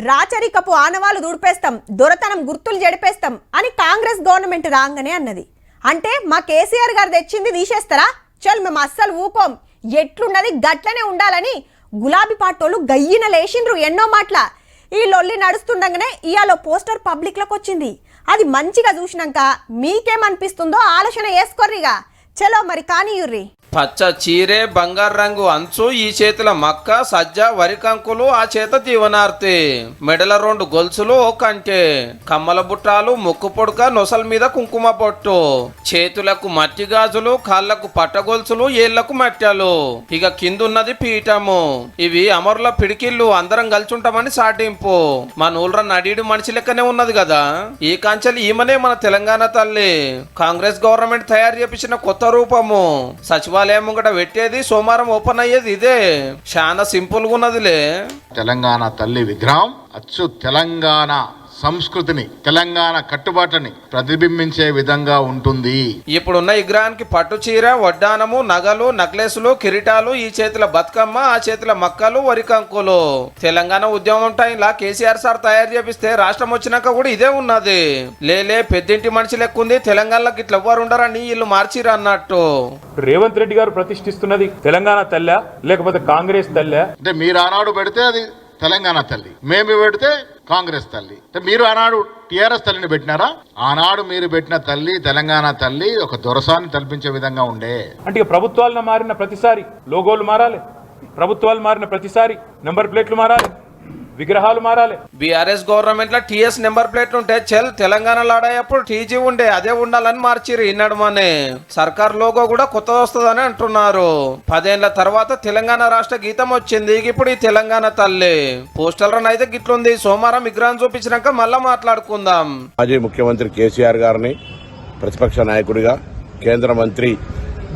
రాచరికపు ఆనవాలు దూడిపేస్తాం, దొరతనం గుర్తులు జడిపేస్తాం అని కాంగ్రెస్ గవర్నమెంట్ రాగానే అన్నది. అంటే మా కేసీఆర్ గారు తెచ్చింది తీసేస్తారా? చల్ మేము అస్సలు ఊకోం, ఎట్లున్నది గట్లనే ఉండాలని గులాబీ పాటోళ్ళు గయ్యిన లేచిండ్రు ఎన్నో మాటల. ఈ లొల్లి నడుస్తుండగానే ఇయాలో పోస్టర్ పబ్లిక్లోకి వచ్చింది. అది మంచిగా చూసినాక మీకేమనిపిస్తుందో ఆలోచన వేసుకోర్రిగా. చలో మరి కానీయుర్రి. పచ్చ చీరే బంగారు రంగు అంచు, ఈ చేతుల మక్క సజ్జ వరి కంకులు, ఆ చేత దీవనార్తి, మెడల 2 గొలుసులు ఓ కంటే, కమ్మల బుట్టాలు, ముక్కు పొడక, నొసల మీద కుంకుమ పొట్టు, చేతులకు మట్టి గాజులు, కాళ్లకు పట్ట గొలుసులు, ఏళ్లకు మట్టెలు, ఇక కిందున్నది పీఠము. ఇవి అమరుల పిడికిళ్ళు, అందరం కలిసి ఉంటామని సాటింపు. మన ఊళ్ళ నడీడు మనిషి లెక్కనే ఉన్నది కదా. ఈ కాంచెలు ఈమెనే మన తెలంగాణ తల్లి. కాంగ్రెస్ గవర్నమెంట్ తయారు చేపించిన కొత్త రూపము. సచివాలయం ముంగట పెట్టేది, సోమవారం ఓపెన్ అయ్యేది ఇదే. చాలా సింపుల్ గా ఉన్నదిలే. తెలంగాణ తల్లి విగ్రహం అచ్చు తెలంగాణ సంస్కృతిని, తెలంగాణ కట్టుబాట్లని ప్రతిబింబించే విధంగా ఉంటుంది. ఇప్పుడున్న విగ్రహానికి పట్టు చీర, వడ్డానము, నగలు, నెక్లెస్లు, కిరీటాలు, ఈ చేతుల బతుకమ్మ, ఆ చేతుల మక్కలు, వరి కంకులు. తెలంగాణ ఉద్యమం టైంలా కేసీఆర్ సార్ తయారు చేపిస్తే రాష్ట్రం వచ్చినాక కూడా ఇదే ఉన్నది. లేలే పెద్దింటి మనిషి లెక్కుంది, తెలంగాణలోకి ఇట్లా ఎవ్వరు ఉండరని వీళ్ళు మార్చిరు అన్నట్టు. రేవంత్ రెడ్డి గారు ప్రతిష్ఠిస్తున్నది తెలంగాణ తల్లి లేకపోతే కాంగ్రెస్ తల్లి? అంటే మీరు ఆనాడు పెడితే అది తెలంగాణ తల్లి, మేము పెడితే కాంగ్రెస్ తల్లి. మీరు ఆనాడు టిఆర్ఎస్ తల్లిని పెట్టినారా? ఆనాడు మీరు పెట్టిన తల్లి తెలంగాణ తల్లి ఒక దొరసాన్ని కల్పించే విధంగా ఉండే. అంటే ప్రభుత్వాలను మారిన ప్రతిసారి లోగోలు మారాలి, ప్రభుత్వాలు మారిన ప్రతిసారి నెంబర్ ప్లేట్లు మారాలి, విగ్రహాలు మారాలి. బీఆర్ఎస్ గవర్నమెంట్ లో టీఎస్ నెంబర్ ప్లేట్ ఉంటే చెల్, తెలంగాణలో ఆడేటప్పుడు టీజీ ఉండే, అదే ఉండాలని మార్చిరు ఈనడమనే. సర్కార్ లోగో కూడా కొత్తది వస్తుందని అంటున్నారు. 10 ఏళ్ల తర్వాత తెలంగాణ రాష్ట్ర గీతం వచ్చింది. ఇప్పుడు ఈ తెలంగాణ తల్లి పోస్టల్ రన్ అయితే గిట్లుంది. సోమవారం విగ్రహం చూపించినాక మళ్ళా మాట్లాడుకుందాం. మాజీ ముఖ్యమంత్రి కేసీఆర్ గారిని, ప్రతిపక్ష నాయకుడిగా కేంద్ర మంత్రి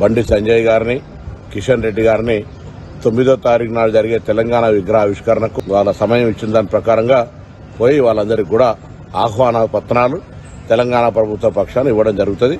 బండి సంజయ్ గారిని, కిషన్ రెడ్డి గారిని 9వ తారీఖు నాడు జరిగే తెలంగాణ విగ్రహ ఆవిష్కరణకు వాళ్ళ సమయం ఇచ్చిన దాని ప్రకారంగా పోయి వాళ్ళందరికీ కూడా ఆహ్వాన పత్రాలు తెలంగాణ ప్రభుత్వ పక్షాన్ని ఇవ్వడం జరుగుతుంది.